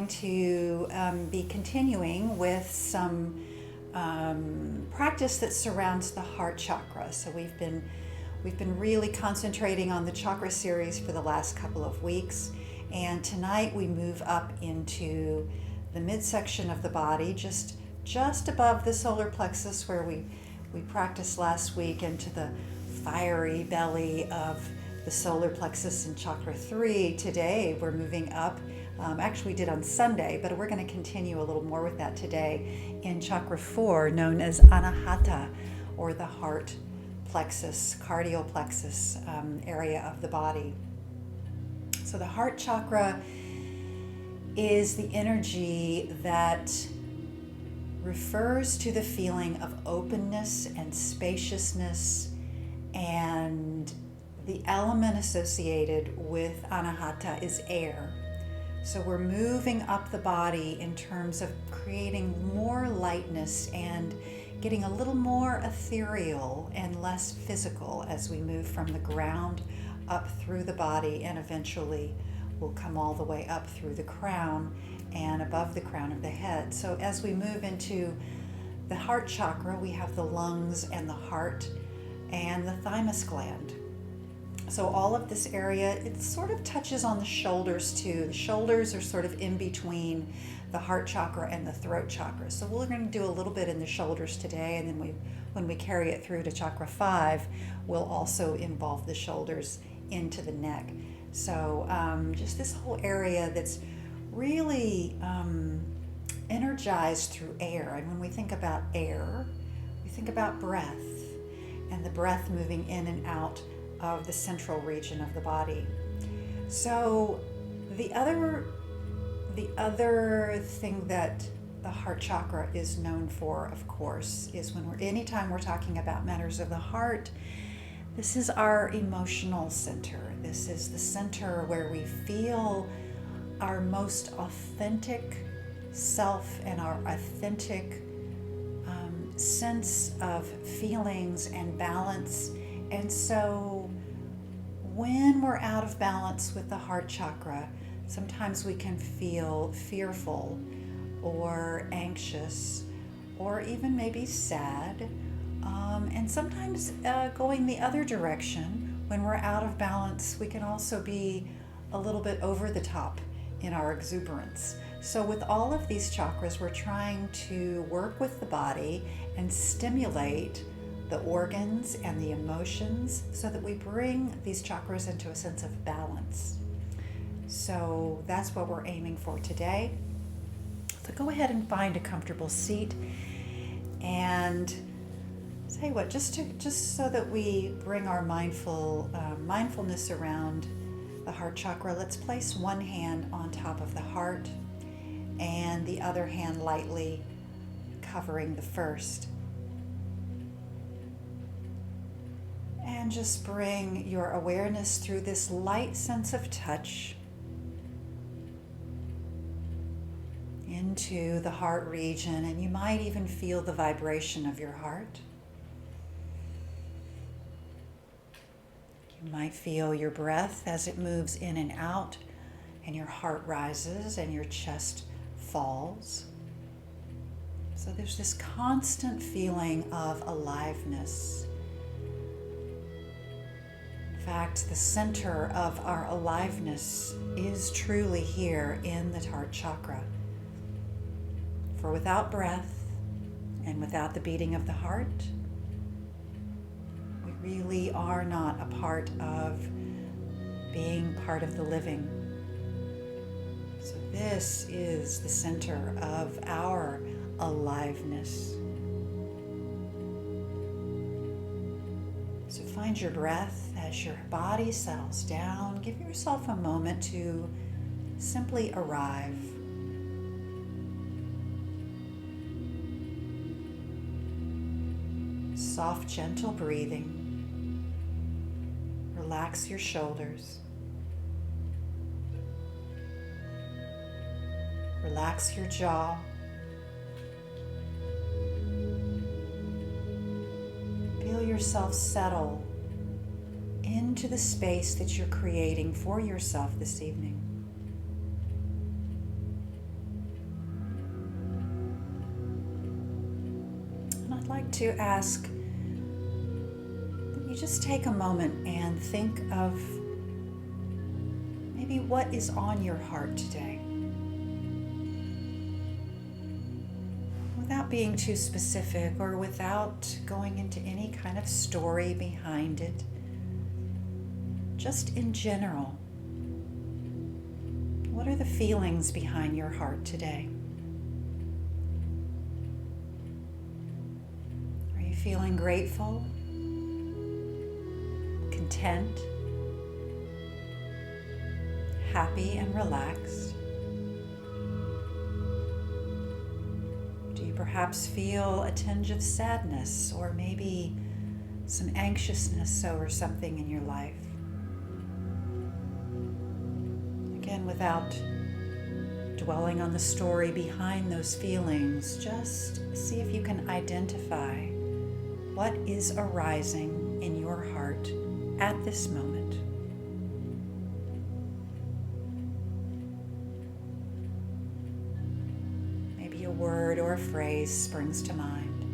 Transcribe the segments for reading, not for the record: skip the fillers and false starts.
to be continuing with some practice that surrounds the heart chakra. So we've been really concentrating on the chakra series for the last couple of weeks, and tonight we move up into the midsection of the body, just above the solar plexus where we practiced last week, into the fiery belly of the solar plexus in chakra 3. Today we're moving up, actually we did on Sunday, but we're going to continue a little more with that today in chakra 4, known as Anahata, or the heart plexus, cardial plexus area of the body. So the heart chakra is the energy that refers to the feeling of openness and spaciousness, and the element associated with Anahata is air. So we're moving up the body in terms of creating more lightness and getting a little more ethereal and less physical as we move from the ground up through the body, and eventually we'll come all the way up through the crown and above the crown of the head. So as we move into the heart chakra, we have the lungs and the heart and the thymus gland. So all of this area, it sort of touches on the shoulders too. The shoulders are sort of in between the heart chakra and the throat chakra. So we're going to do a little bit in the shoulders today, and then when we carry it through to chakra 5, we'll also involve the shoulders into the neck. So just this whole area that's really energized through air. And when we think about air, we think about breath, and the breath moving in and out of the central region of the body. So the other thing that the heart chakra is known for, of course, is anytime we're talking about matters of the heart, this is our emotional center. This is the center where we feel our most authentic self and our authentic sense of feelings and balance. And so when we're out of balance with the heart chakra, sometimes we can feel fearful or anxious or even maybe sad. And sometimes going the other direction, when we're out of balance, we can also be a little bit over the top in our exuberance. So with all of these chakras, we're trying to work with the body and stimulate the organs and the emotions so that we bring these chakras into a sense of balance. So that's what we're aiming for today. So go ahead and find a comfortable seat, and tell you what, just so that we bring our mindfulness around the heart chakra, let's place one hand on top of the heart and the other hand lightly covering the first. And just bring your awareness through this light sense of touch into the heart region, and you might even feel the vibration of your heart. You might feel your breath as it moves in and out, and your heart rises and your chest falls. So there's this constant feeling of aliveness. In fact, the center of our aliveness is truly here in the heart chakra. For without breath and without the beating of the heart, we really are not a part of being part of the living. So this is the center of our aliveness. So find your breath as your body settles down. Give yourself a moment to simply arrive. Soft, gentle breathing. Relax your shoulders. Relax your jaw. Feel yourself settle into the space that you're creating for yourself this evening. And I'd like to ask that you just take a moment and think of maybe what is on your heart today. Without being too specific or without going into any kind of story behind it, just in general, what are the feelings behind your heart today? Are you feeling grateful, content, happy and relaxed? Do you perhaps feel a tinge of sadness or maybe some anxiousness over something in your life? Again, without dwelling on the story behind those feelings, just see if you can identify what is arising in your heart at this moment. Maybe a word or a phrase springs to mind.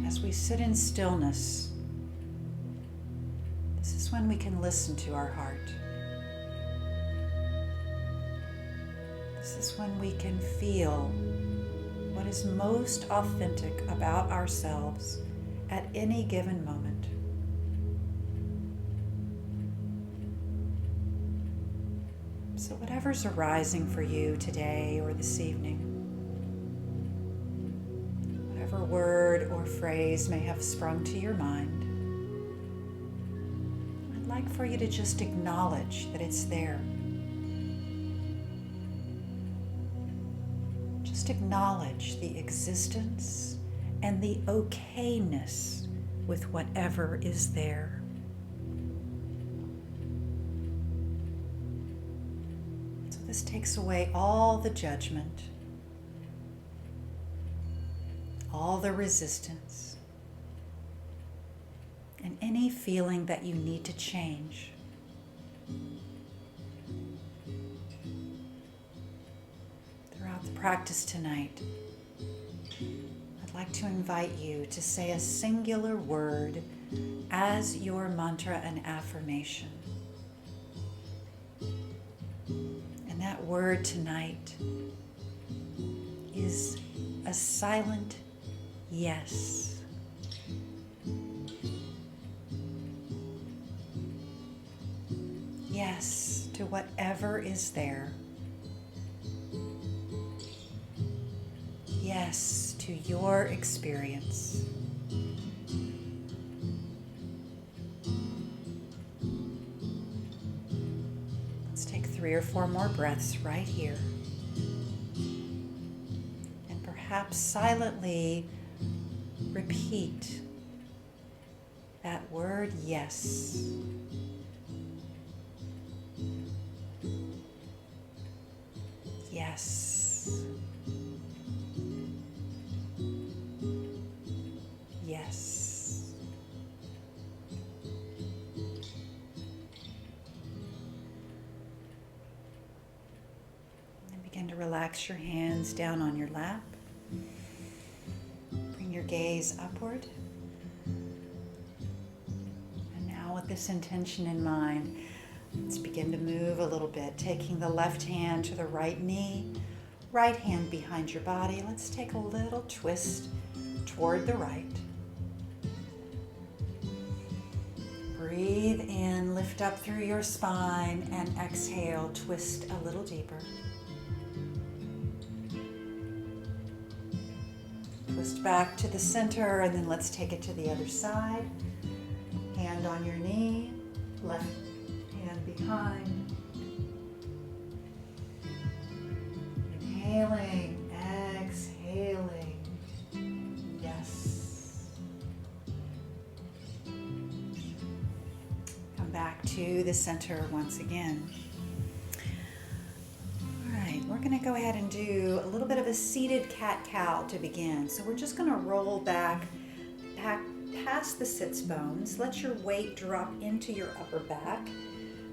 As we sit in stillness, this is when we can listen to our heart. This is when we can feel what is most authentic about ourselves at any given moment. So whatever's arising for you today or this evening, whatever word or phrase may have sprung to your mind, I'd like for you to just acknowledge that it's there. Just acknowledge the existence and the okayness with whatever is there. So this takes away all the judgment, all the resistance, and any feeling that you need to change. Throughout the practice tonight, I'd like to invite you to say a singular word as your mantra and affirmation. And that word tonight is a silent yes. Yes to whatever is there. Yes to your experience. Let's take 3 or 4 more breaths right here. And perhaps silently repeat that word yes. Yes. Yes. And begin to relax your hands down on your lap. Bring your gaze upward. And now with this intention in mind, let's begin to move a little bit, taking the left hand to the right knee, right hand behind your body. Let's take a little twist toward the right. Breathe in, lift up through your spine, and exhale, twist a little deeper. Twist back to the center, and then let's take it to the other side. Hand on your knee, left hand behind. Inhaling, exhaling. Yes. Come back to the center once again. All right, we're going to go ahead and do a little bit of a seated cat-cow to begin. So we're just going to roll back past the sits bones. Let your weight drop into your upper back.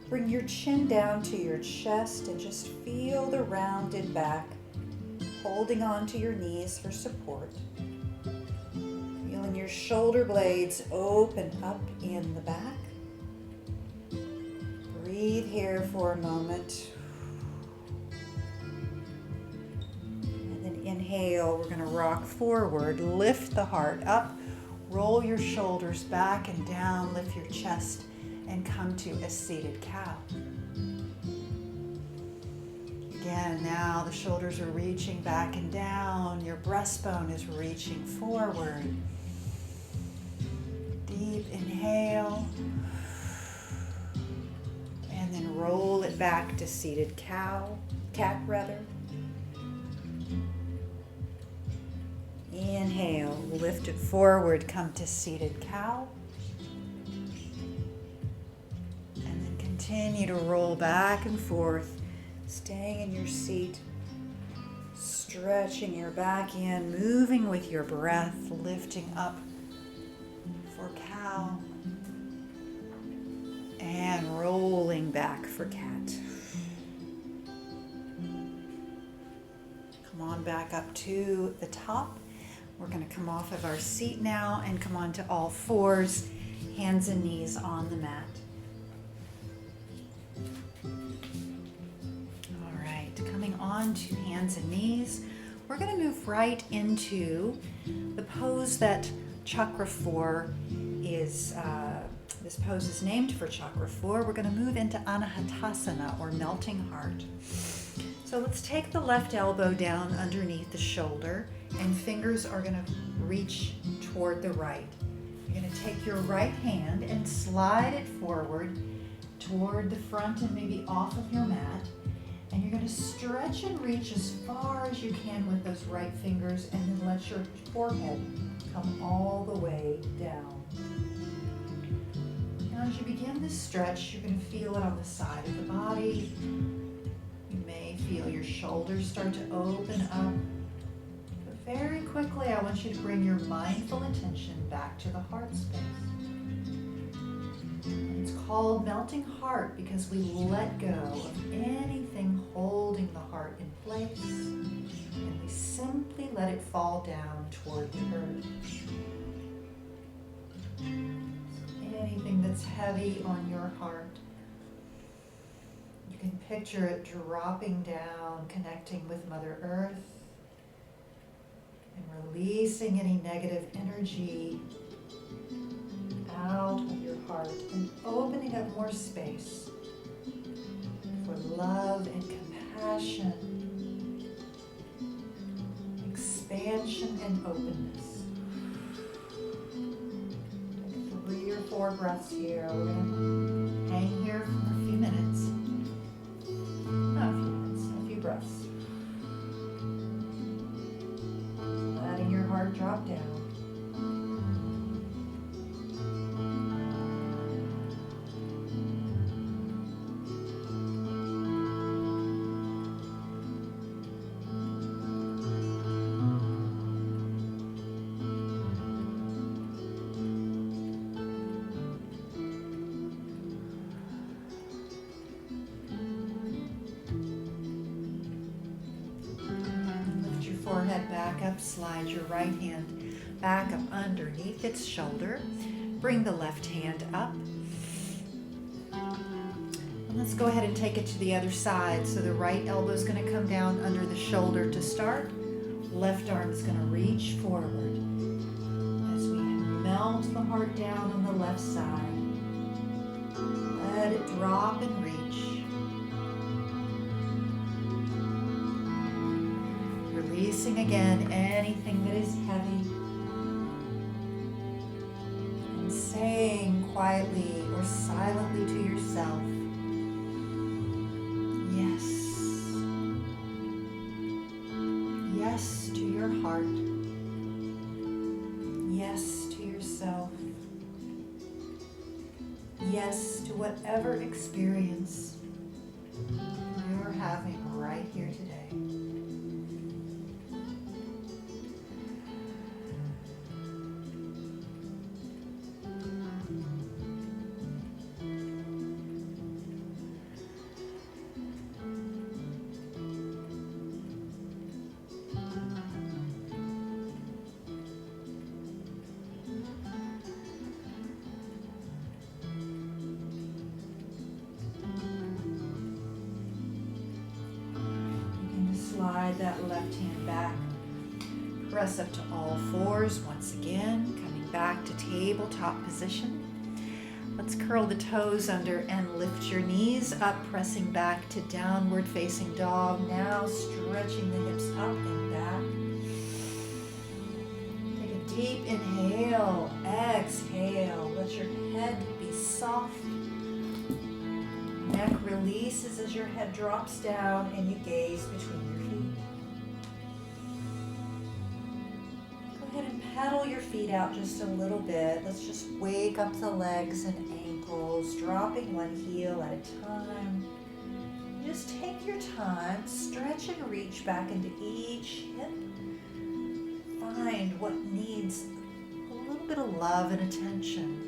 Bring your chin down to your chest and just feel the rounded back, holding on to your knees for support. Feeling your shoulder blades open up in the back. Breathe here for a moment. And then inhale, we're going to rock forward, lift the heart up, roll your shoulders back and down, lift your chest, and come to a seated cow. Again, now the shoulders are reaching back and down, your breastbone is reaching forward. Deep inhale. And then roll it back to seated cat rather. Inhale, lift it forward, come to seated cow. And then continue to roll back and forth, staying in your seat, stretching your back in, moving with your breath, lifting up for cow. And rolling back for cat. Come on back up to the top. We're going to come off of our seat now and come on to all fours, hands and knees on the mat. All right, coming on to hands and knees, we're going to move right into the pose that Chakra 4 is. This pose is named for Chakra 4. We're going to move into Anahata or melting heart. So let's take the left elbow down underneath the shoulder, and fingers are going to reach toward the right. You're going to take your right hand and slide it forward toward the front and maybe off of your mat. And you're going to stretch and reach as far as you can with those right fingers, and then let your forehead come all the way down. Now, as you begin this stretch, you're going to feel it on the side of the body. You may feel your shoulders start to open up. But very quickly, I want you to bring your mindful attention back to the heart space. It's called melting heart because we let go of anything holding the heart in place, and we simply let it fall down toward the earth. Anything that's heavy on your heart, you can picture it dropping down, connecting with Mother Earth, and releasing any negative energy out of your heart and opening up more space for love and compassion, expansion and openness. 3 or 4 breaths here. We're going to hang here for a few minutes. Not a few minutes, a few breaths. Letting your heart drop down. Forehead back up, slide your right hand back up underneath its shoulder. Bring the left hand up. And let's go ahead and take it to the other side. So the right elbow is going to come down under the shoulder to start. Left arm is going to reach forward as we melt the heart down on the left side. Let it drop and reach. Releasing again anything that is heavy, and saying quietly or silently to yourself, yes. Yes to your heart. Yes to yourself. Yes to whatever experience you're having right here today. slide that left hand back. Press up to all fours once again, coming back to tabletop position. Let's curl the toes under and lift your knees up, pressing back to downward facing dog. Now stretching the hips up and back. Take a deep inhale, exhale. Let your head be soft. Neck releases as your head drops down and you gaze between your feet. Go ahead and pedal your feet out just a little bit. Let's just wake up the legs and ankles, dropping one heel at a time. Just take your time, stretch and reach back into each hip. Find what needs a little bit of love and attention.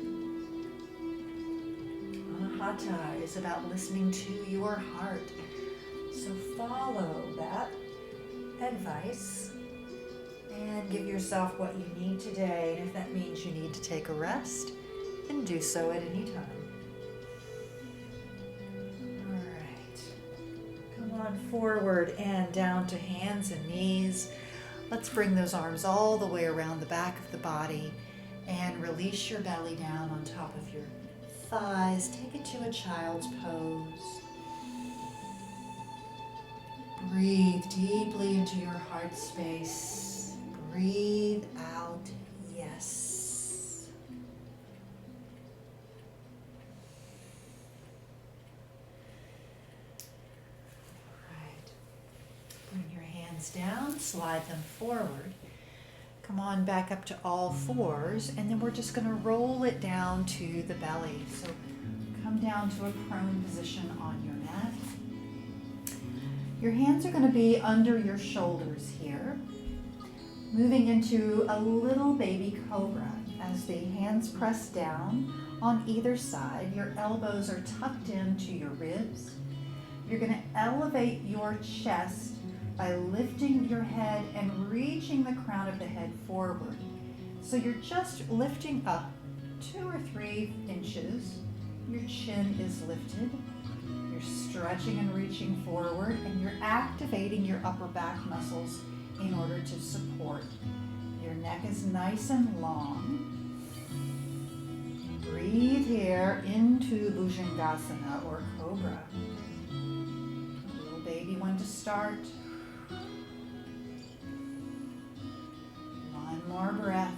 Anahata is about listening to your heart. So follow that advice and give yourself what you need today. And if that means you need to take a rest, then do so at any time. All right. Come on forward and down to hands and knees. Let's bring those arms all the way around the back of the body and release your belly down on top of your thighs. Take it to a child's pose. Breathe deeply into your heart space. Breathe out, yes. All right. Bring your hands down, slide them forward. Come on back up to all fours, and then we're just going to roll it down to the belly. So come down to a prone position on your mat. Your hands are going to be under your shoulders here. Moving into a little baby cobra. As the hands press down on either side, your elbows are tucked into your ribs. You're going to elevate your chest by lifting your head and reaching the crown of the head forward. So you're just lifting up 2 or 3 inches. Your chin is lifted. You're stretching and reaching forward, and you're activating your upper back muscles in order to support. Your neck is nice and long. Breathe here into Bhujangasana or Cobra. Little baby one to start. One more breath.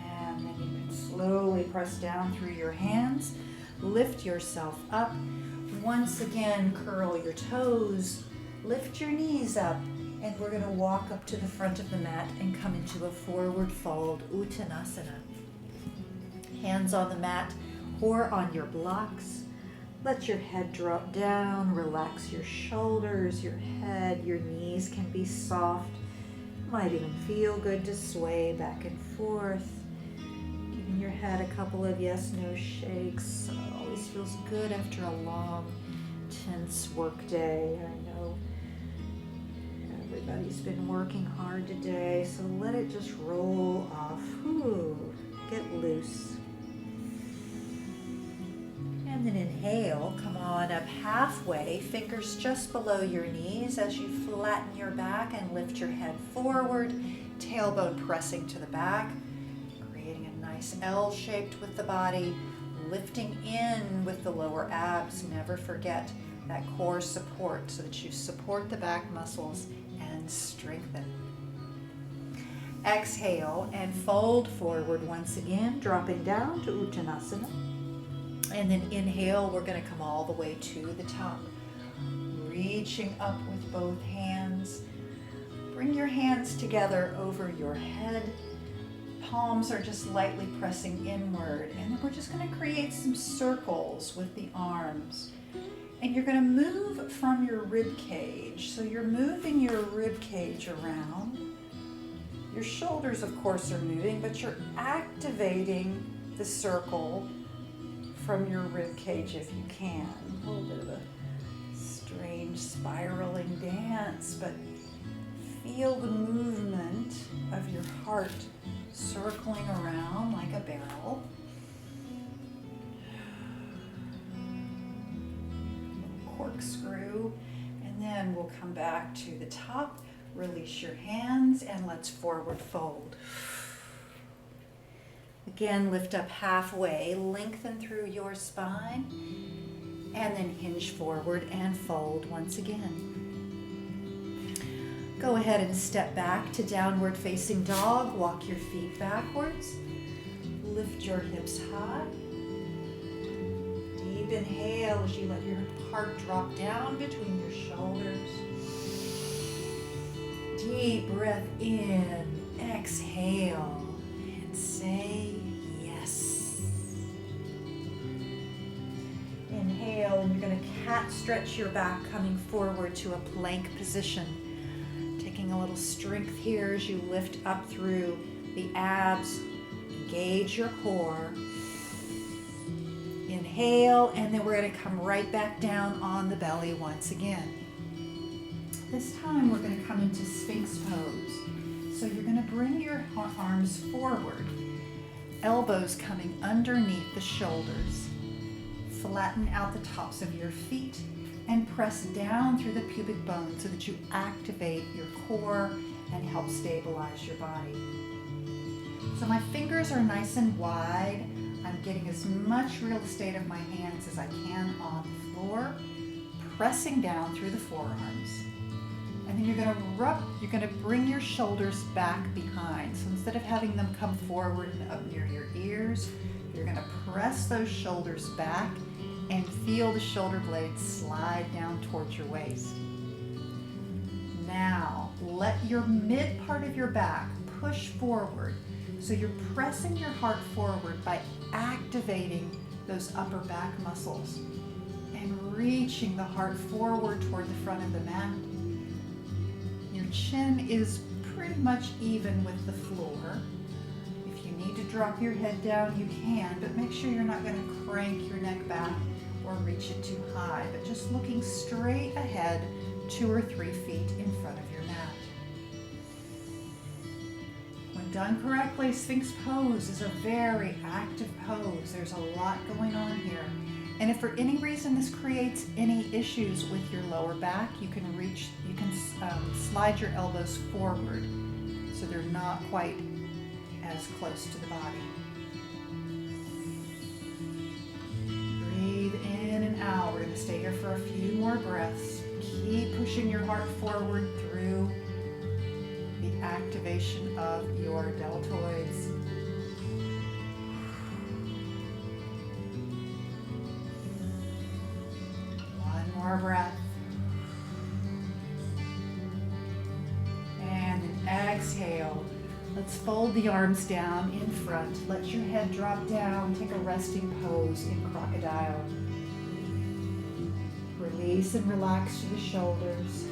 And then you can slowly press down through your hands. Lift yourself up. Once again, curl your toes. Lift your knees up. And we're going to walk up to the front of the mat and come into a forward fold, Uttanasana. Hands on the mat or on your blocks. Let your head drop down, relax your shoulders, your head, your knees can be soft. Might even feel good to sway back and forth. Giving your head a couple of yes-no shakes. Always feels good after a long, tense work day. I know everybody's been working hard today, so let it just roll off. Ooh, get loose. And then inhale, come on up halfway, fingers just below your knees as you flatten your back and lift your head forward, tailbone pressing to the back, creating a nice L shaped with the body, lifting in with the lower abs. Never forget that core support so that you support the back muscles and strengthen. Exhale and fold forward once again, dropping down to Uttanasana. And then inhale, we're going to come all the way to the top. Reaching up with both hands. Bring your hands together over your head. Palms are just lightly pressing inward. And then we're just going to create some circles with the arms. And you're going to move from your rib cage. So you're moving your rib cage around. Your shoulders, of course, are moving, but you're activating the circle from your rib cage if you can. A little bit of a strange spiraling dance, but feel the movement of your heart circling around like a barrel. corkscrew, and then we'll come back to the top, release your hands, and let's forward fold. Again, lift up halfway, lengthen through your spine, and then hinge forward and fold once again. Go ahead and step back to downward facing dog. Walk your feet backwards. Lift your hips high. Deep inhale as you let your heart drop down between your shoulders. Deep breath in. Exhale and say yes. Inhale, and you're going to cat stretch your back, coming forward to a plank position. Taking a little strength here as you lift up through the abs. Engage your core. Inhale, and then we're going to come right back down on the belly once again. This time we're going to come into Sphinx pose. So you're going to bring your arms forward, elbows coming underneath the shoulders. Flatten out the tops of your feet and press down through the pubic bone so that you activate your core and help stabilize your body. So my fingers are nice and wide. I'm getting as much real estate of my hands as I can on the floor, pressing down through the forearms. And then you're going to bring your shoulders back behind. So instead of having them come forward and up near your ears, you're going to press those shoulders back and feel the shoulder blades slide down towards your waist. Now, let your mid part of your back push forward. So you're pressing your heart forward by activating those upper back muscles and reaching the heart forward toward the front of the mat. Your chin is pretty much even with the floor. If you need to drop your head down, you can, but make sure you're not going to crank your neck back or reach it too high, but just looking straight ahead 2 or 3 feet in front of your mat. When done correctly, Sphinx pose is a very active pose. There's a lot going on here. And if for any reason this creates any issues with your lower back, you can slide your elbows forward so they're not quite as close to the body. Breathe in and out. We're going to stay here for a few more breaths. Keep pushing your heart forward through the activation of your deltoids. One more breath. And then exhale. Let's fold the arms down in front. Let your head drop down. Take a resting pose in crocodile. Release and relax to the shoulders.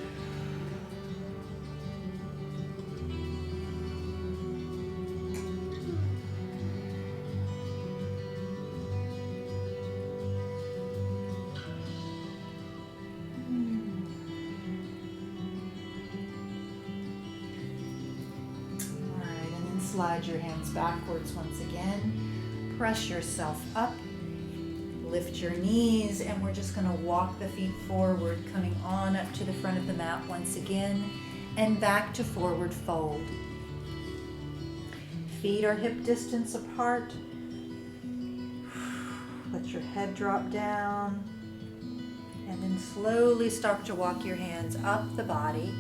Slide your hands backwards once again. Press yourself up. Lift your knees, and we're just going to walk the feet forward, coming on up to the front of the mat once again, and back to forward fold. Feet are hip distance apart. Let your head drop down, and then slowly start to walk your hands up the body.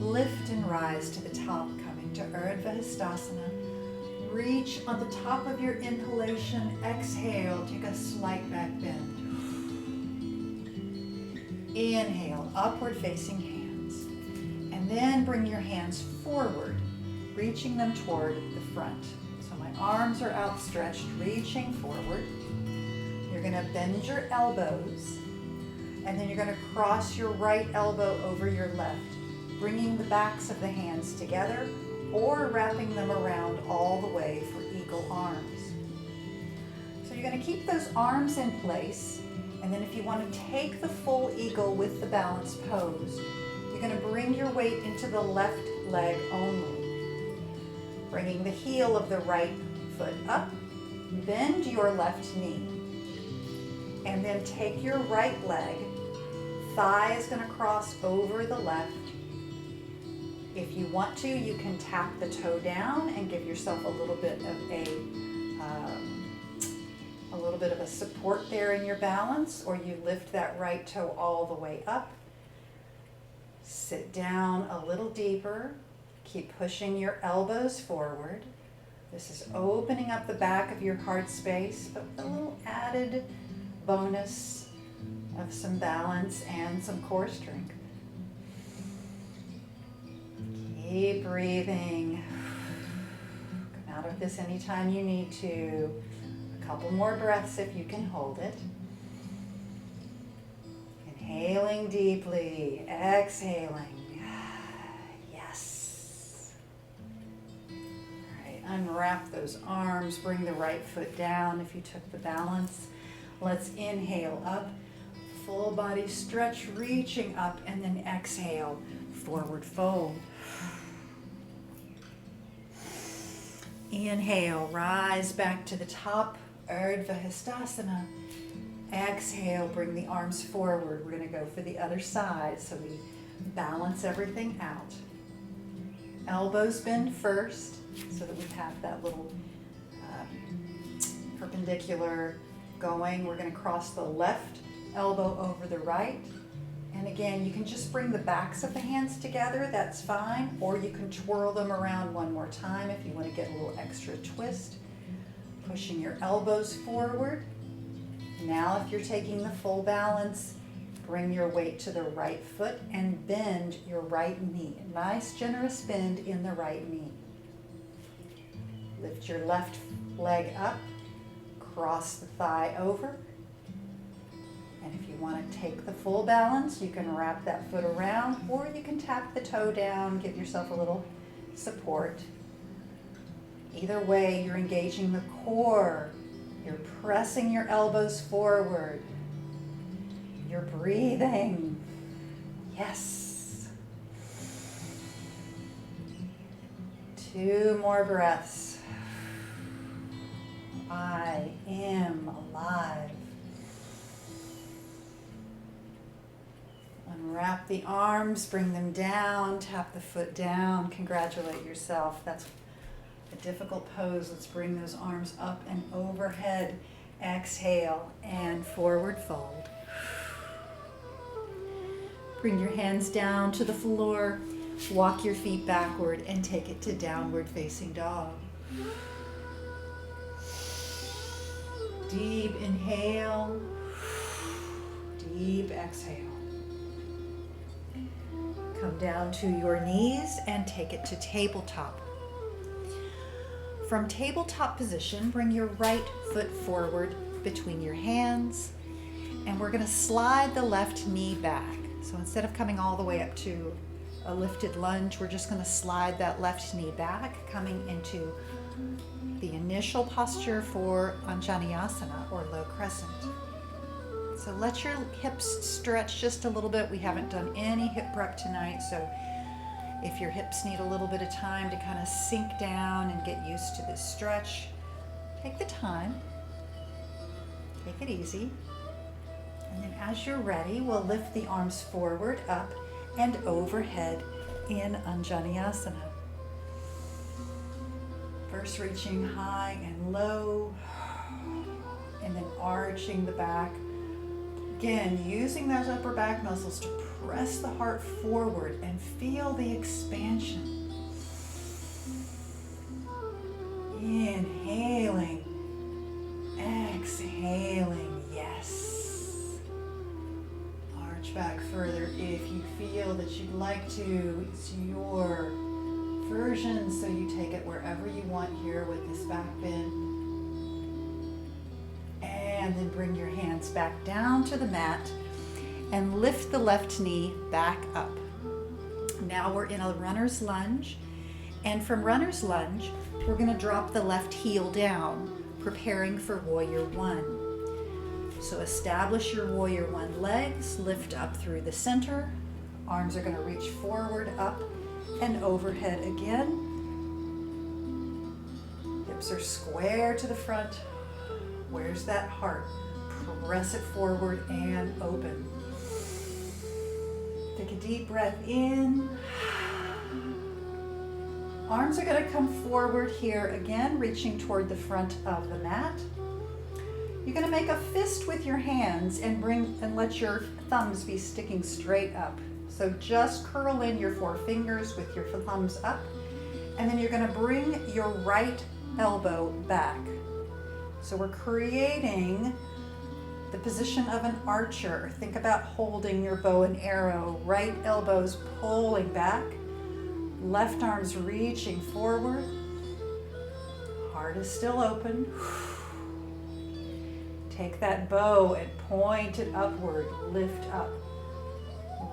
Lift and rise to the top, coming to Urdhva Hastasana. Reach on the top of your inhalation. Exhale, take a slight back bend. Inhale, upward facing hands. And then bring your hands forward, reaching them toward the front. So my arms are outstretched, reaching forward. You're going to bend your elbows, and then you're going to cross your right elbow over your left, bringing the backs of the hands together or wrapping them around all the way for eagle arms. So you're going to keep those arms in place, and then if you want to take the full eagle with the balanced pose, you're going to bring your weight into the left leg only, bringing the heel of the right foot up, bend your left knee, and then take your right leg, thigh is going to cross over the left. If you want to, you can tap the toe down and give yourself a little bit of a support there in your balance, or you lift that right toe all the way up. Sit down a little deeper. Keep pushing your elbows forward. This is opening up the back of your heart space, but with a little added bonus of some balance and some core strength. Keep breathing. Come out of this anytime you need to. A couple more breaths if you can hold it. Inhaling deeply, exhaling. Yes. All right, unwrap those arms, bring the right foot down if you took the balance. Let's inhale up, full body stretch, reaching up, and then exhale, forward fold. Inhale, rise back to the top, Urdhva Hastasana. Exhale, bring the arms forward. We're going to go for the other side, so we balance everything out. Elbows bend first, so that we have that little perpendicular going. We're going to cross the left elbow over the right. And again, you can just bring the backs of the hands together, that's fine, or you can twirl them around one more time if you want to get a little extra twist. Pushing your elbows forward. Now, if you're taking the full balance, bring your weight to the right foot and bend your right knee. Nice, generous bend in the right knee. Lift your left leg up, cross the thigh over. And if you want to take the full balance, you can wrap that foot around, or you can tap the toe down, give yourself a little support. Either way, you're engaging the core. You're pressing your elbows forward. You're breathing. Yes. 2 more breaths. I am alive. Unwrap the arms, bring them down, tap the foot down, congratulate yourself. That's a difficult pose. Let's bring those arms up and overhead. Exhale and forward fold. Bring your hands down to the floor, walk your feet backward and take it to downward facing dog. Deep inhale, deep exhale. Come down to your knees and take it to tabletop. From tabletop position, bring your right foot forward between your hands, and we're going to slide the left knee back. So instead of coming all the way up to a lifted lunge, we're just going to slide that left knee back, coming into the initial posture for Anjaneyasana, or low crescent. So let your hips stretch just a little bit. We haven't done any hip prep tonight, so if your hips need a little bit of time to kind of sink down and get used to this stretch, take the time. Take it easy. And then as you're ready, we'll lift the arms forward, up, and overhead in Anjaneyasana. First reaching high and low, and then arching the back. Again, using those upper back muscles to press the heart forward and feel the expansion. Inhaling, exhaling, yes. Arch back further if you feel that you'd like to. It's your version, so you take it wherever you want here with this back bend. And then bring your hands back down to the mat and lift the left knee back up. Now we're in a runner's lunge, and from runner's lunge, we're going to drop the left heel down, preparing for warrior one. So establish your warrior one legs, lift up through the center. Arms are going to reach forward, up, and overhead again. Hips are square to the front. Where's that heart? Press it forward and open. Take a deep breath in. Arms are going to come forward here again, reaching toward the front of the mat. You're going to make a fist with your hands and let your thumbs be sticking straight up. So just curl in your four fingers with your thumbs up, and then you're going to bring your right elbow back. So we're creating the position of an archer. Think about holding your bow and arrow. Right elbows pulling back, left arm's reaching forward. Heart is still open. Take that bow and point it upward, lift up.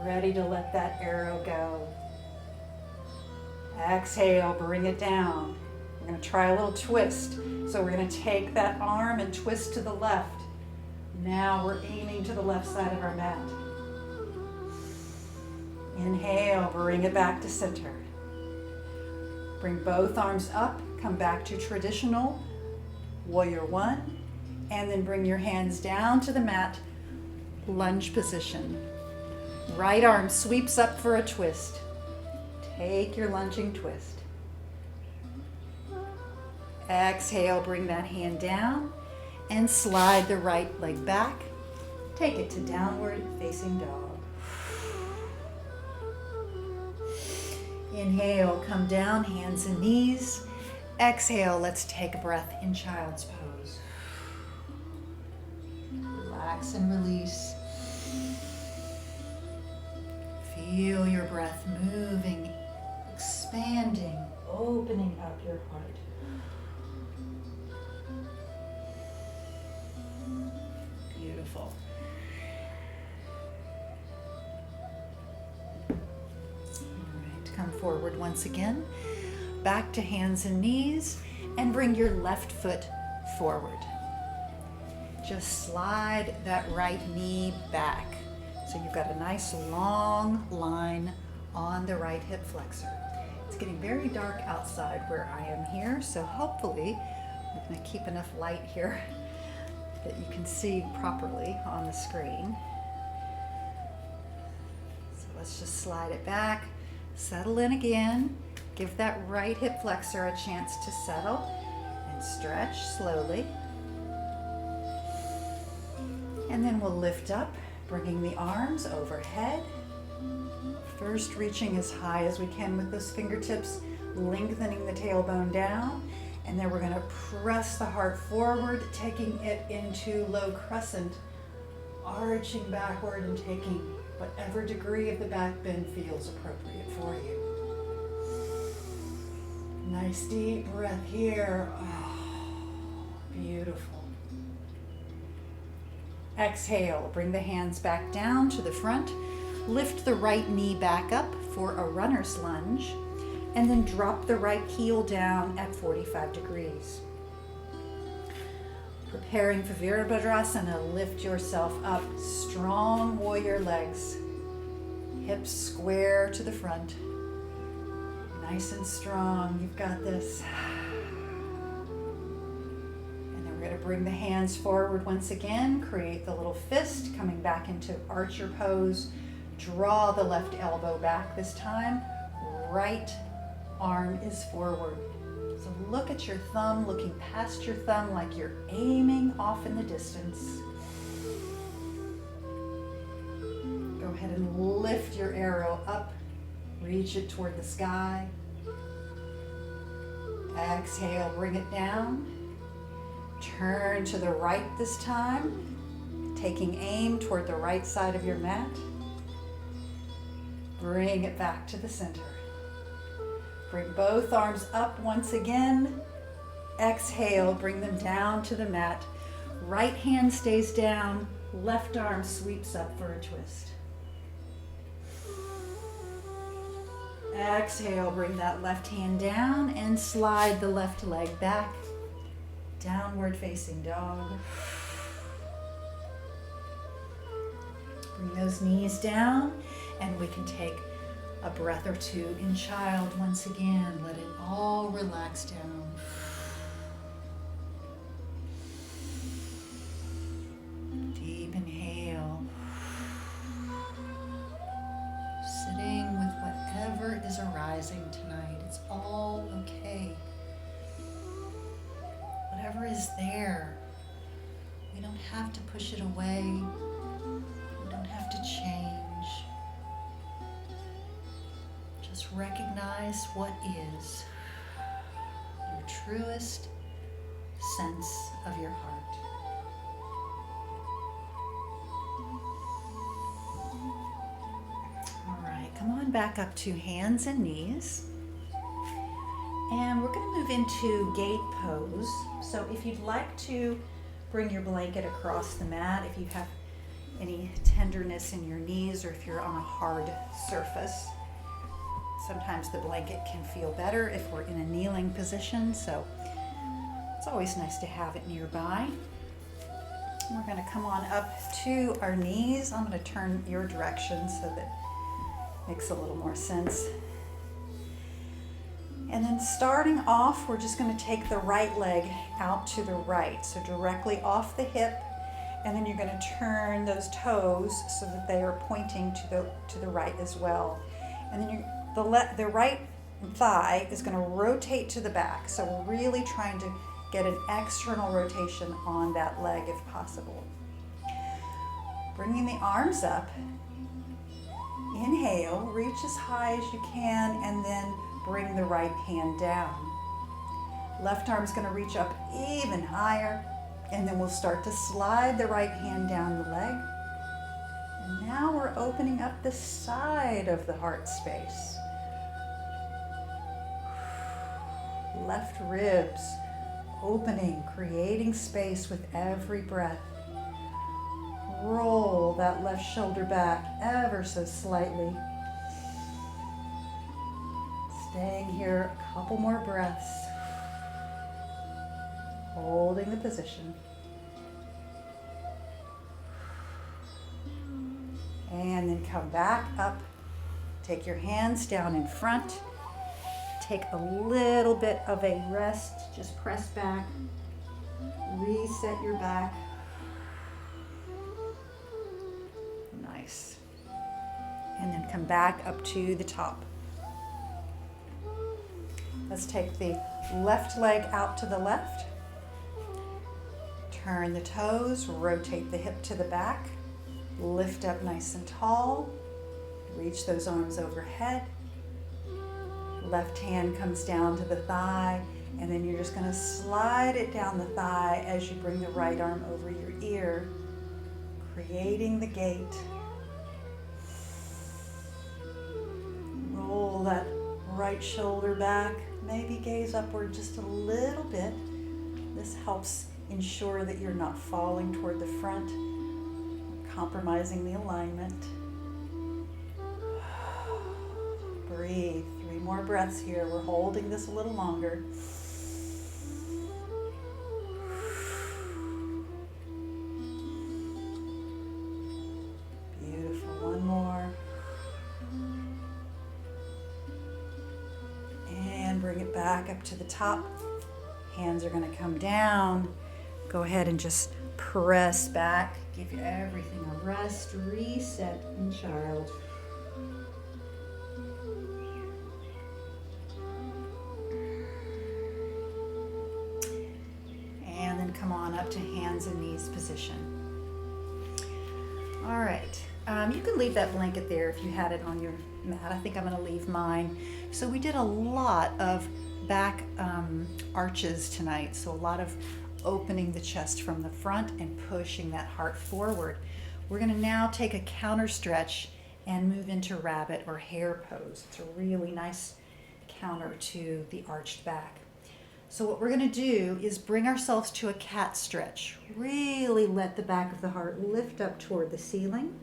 Ready to let that arrow go. Exhale, bring it down. We're going to try a little twist. So we're going to take that arm and twist to the left. Now we're aiming to the left side of our mat. Inhale, bring it back to center. Bring both arms up, come back to traditional warrior one, and then bring your hands down to the mat, lunge position. Right arm sweeps up for a twist. Take your lunging twist. Exhale, bring that hand down and slide the right leg back. Take it to downward facing dog. Inhale, come down, hands and knees. Exhale, let's take a breath in child's pose. Relax and release. Feel your breath moving, expanding, opening up your heart. Beautiful. Come forward once again, back to hands and knees, and bring your left foot forward. Just slide that right knee back. So you've got a nice long line on the right hip flexor. It's getting very dark outside where I am here, so hopefully I'm going to keep enough light here that you can see properly on the screen. So let's just slide it back. Settle in again. Give that right hip flexor a chance to settle and stretch slowly. And then we'll lift up, bringing the arms overhead. First reaching as high as we can with those fingertips, lengthening the tailbone down. And then we're going to press the heart forward, taking it into low crescent, arching backward and taking whatever degree of the back bend feels appropriate for you. Nice deep breath here. Oh, beautiful. Exhale, bring the hands back down to the front. Lift the right knee back up for a runner's lunge, and then drop the right heel down at 45 degrees. Preparing for Virabhadrasana, lift yourself up, strong warrior legs, hips square to the front, nice and strong, you've got this. And then we're going to bring the hands forward once again, create the little fist, coming back into archer pose, draw the left elbow back this time, right arm is forward. So look at your thumb, looking past your thumb like you're aiming off in the distance. Go ahead and lift your arrow up, reach it toward the sky. Exhale, bring it down. Turn to the right this time, taking aim toward the right side of your mat. Bring it back to the center. Bring both arms up once again. Exhale, bring them down to the mat. Right hand stays down, left arm sweeps up for a twist. Exhale, bring that left hand down and slide the left leg back. Downward facing dog. Bring those knees down, and we can take a breath or two in child once again. Let it all relax down. Deep inhale. away. You don't have to change. Just recognize what is your truest sense of your heart. All right, come on back up to hands and knees. And we're going to move into gate pose. So if you'd like to bring your blanket across the mat, if you have any tenderness in your knees or if you're on a hard surface, sometimes the blanket can feel better if we're in a kneeling position. So it's always nice to have it nearby. We're going to come on up to our knees. I'm going to turn your direction so that it makes a little more sense. And then starting off, we're just going to take the right leg out to the right, so directly off the hip, and then you're going to turn those toes so that they are pointing to the right as well. And then the right thigh is going to rotate to the back, so we're really trying to get an external rotation on that leg if possible. Bringing the arms up, inhale, reach as high as you can, and then bring the right hand down. Left arm's going to reach up even higher, and then we'll start to slide the right hand down the leg. And now we're opening up the side of the heart space. Left ribs opening, creating space with every breath. Roll that left shoulder back ever so slightly. Staying here a couple more breaths. Holding the position. And then come back up. Take your hands down in front. Take a little bit of a rest. Just press back. Reset your back. Nice. And then come back up to the top. Let's take the left leg out to the left. Turn the toes, rotate the hip to the back. Lift up nice and tall. Reach those arms overhead. Left hand comes down to the thigh, and then you're just going to slide it down the thigh as you bring the right arm over your ear, creating the gate. Roll that right shoulder back. Maybe gaze upward just a little bit. This helps ensure that you're not falling toward the front, compromising the alignment. Breathe. 3 more breaths here. We're holding this a little longer. Beautiful. One more. And bring it back up to the top. Hands are going to come down. Go ahead and just press back. Give everything a rest. Reset in child. And then come on up to hands and knees position. All right. You can leave that blanket there if you had it on your mat. I think I'm going to leave mine. So we did a lot of back arches tonight. So a lot of opening the chest from the front and pushing that heart forward. We're going to now take a counter stretch and move into rabbit or hare pose. It's a really nice counter to the arched back. So what we're going to do is bring ourselves to a cat stretch. Really let the back of the heart lift up toward the ceiling.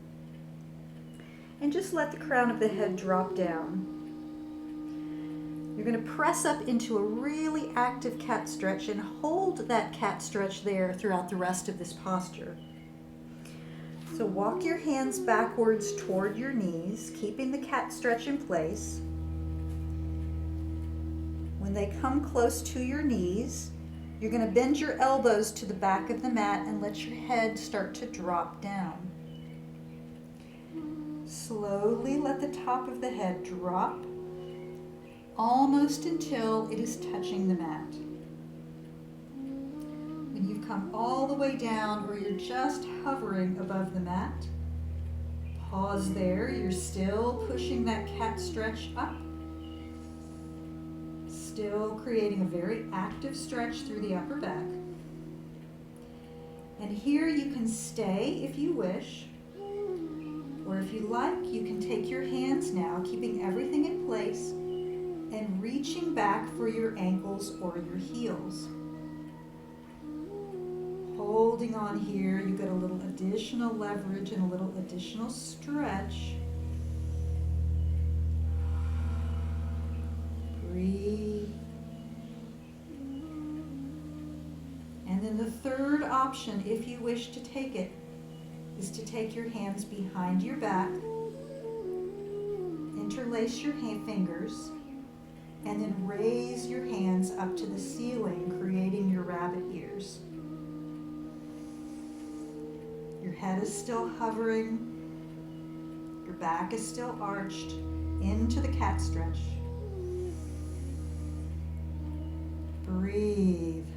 And just let the crown of the head drop down. You're going to press up into a really active cat stretch and hold that cat stretch there throughout the rest of this posture. So walk your hands backwards toward your knees, keeping the cat stretch in place. When they come close to your knees, you're going to bend your elbows to the back of the mat and let your head start to drop down. Slowly let the top of the head drop, almost until it is touching the mat. When you've come all the way down or you're just hovering above the mat, pause there. You're still pushing that cat stretch up. Still creating a very active stretch through the upper back. And here you can stay if you wish, or if you like, you can take your hands now, keeping everything in place, and reaching back for your ankles or your heels. Holding on here, you get a little additional leverage and a little additional stretch. Breathe. And then the third option, if you wish to take it, is to take your hands behind your back, interlace your fingers, and then raise your hands up to the ceiling, creating your rabbit ears. Your head is still hovering, your back is still arched into the cat stretch. Breathe,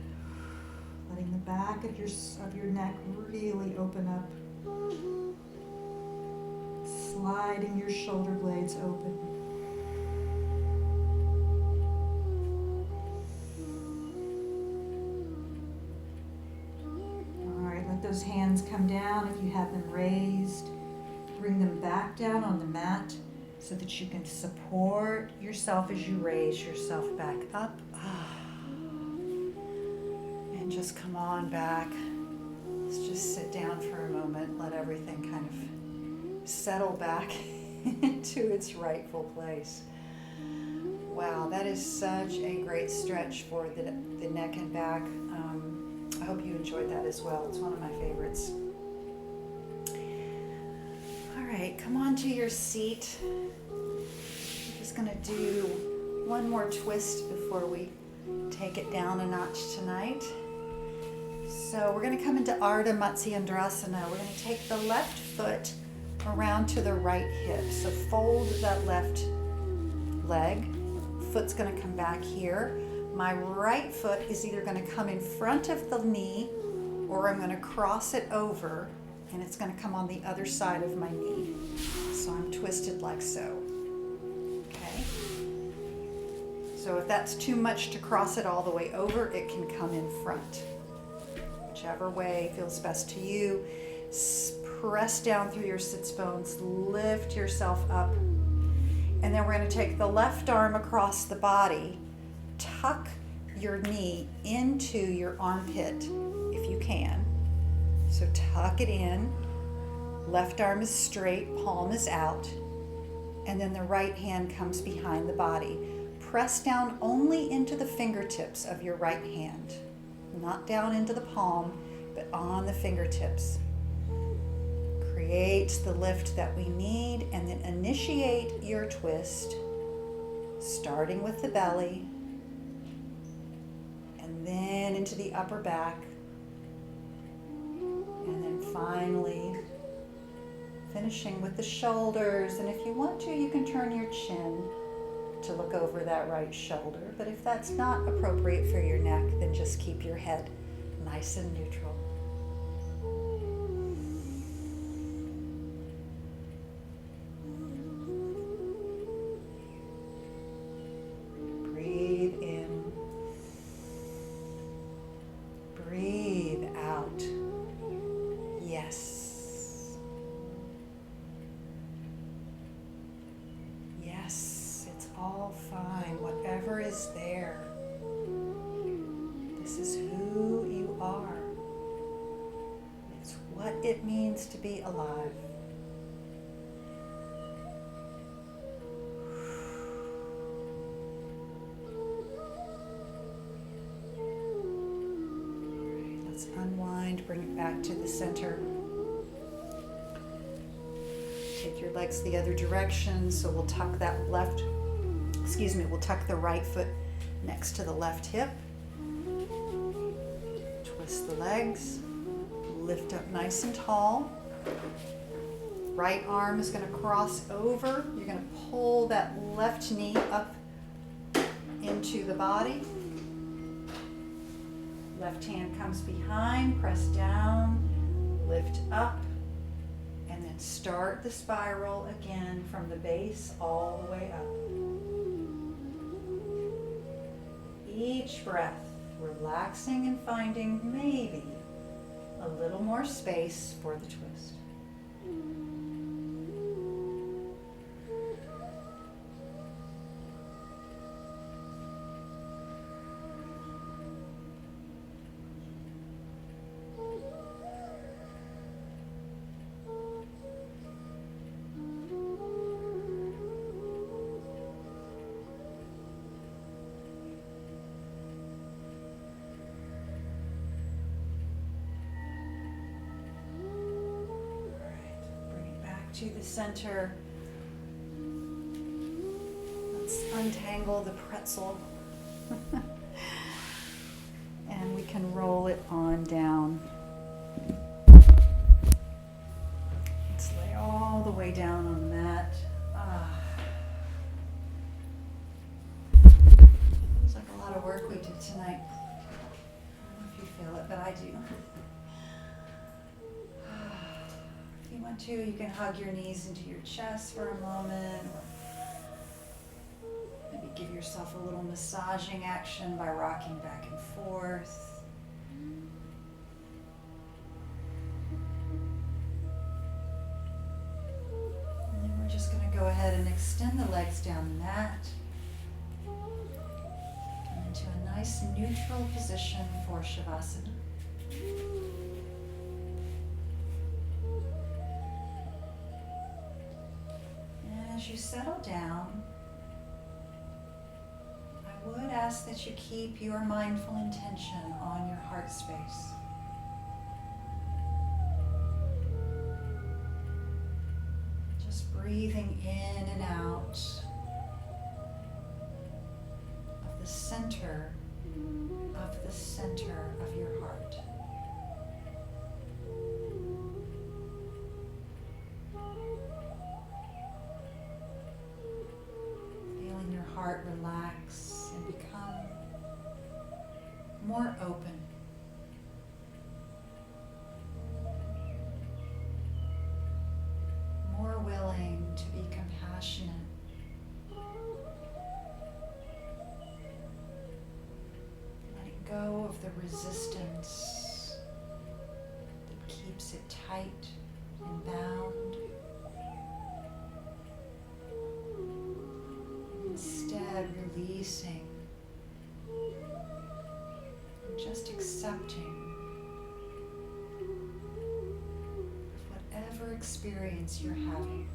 letting the back of your neck really open up. Sliding your shoulder blades open. All right, let those hands come down if you have them raised. Bring them back down on the mat so that you can support yourself as you raise yourself back up. And just come on back. Let's just sit down for a moment, let everything kind of settle back into its rightful place. Wow, that is such a great stretch for the neck and back. I hope you enjoyed that as well. It's one of my favorites. All right, come on to your seat. I'm just going to do one more twist before we take it down a notch tonight. So we're going to come into Ardha Matsyendrasana. We're going to take the left foot around to the right hip. So fold that left leg. Foot's going to come back here. My right foot is either going to come in front of the knee or I'm going to cross it over and it's going to come on the other side of my knee. So I'm twisted like so. Okay. So if that's too much to cross it all the way over, it can come in front. Whichever way feels best to you. Press down through your sits bones, lift yourself up. And then we're going to take the left arm across the body, tuck your knee into your armpit if you can. So tuck it in, left arm is straight, palm is out, and then the right hand comes behind the body. Press down only into the fingertips of your right hand, not down into the palm, but on the fingertips. Create the lift that we need, and then initiate your twist, starting with the belly, and then into the upper back, and then finally finishing with the shoulders. And if you want to, you can turn your chin to look over that right shoulder, but if that's not appropriate for your neck, then just keep your head nice and neutral. Breathe in. Breathe out. Yes. Yes, it's all fine. Whatever is there. This is who you are. It's what it means to be alive. Unwind, bring it back to the center. Take your legs the other direction. So we'll tuck that we'll tuck the right foot next to the left hip. Twist the legs, lift up nice and tall. Right arm is going to cross over. You're going to pull that left knee up into the body. Left hand comes behind, press down, lift up, and then start the spiral again from the base all the way up. Each breath, relaxing and finding maybe a little more space for the twist. To the center. Let's untangle the pretzel. And we can roll it on down. Let's lay all the way down on the mat. Feels like a lot of work we did tonight. I don't know if you feel it, but I do. If you want to, you can hug your knees into your chest for a moment, or maybe give yourself a little massaging action by rocking back and forth. And then we're just going to go ahead and extend the legs down the mat and into a nice neutral position for Shavasana. As you settle down, I would ask that you keep your mindful intention on your heart space. Just breathing in and out of the center of your heart. Heart relax and become more open. More willing to be compassionate. Letting go of the resistance that keeps it tight and bound. Instead, releasing and just accepting whatever experience you're having.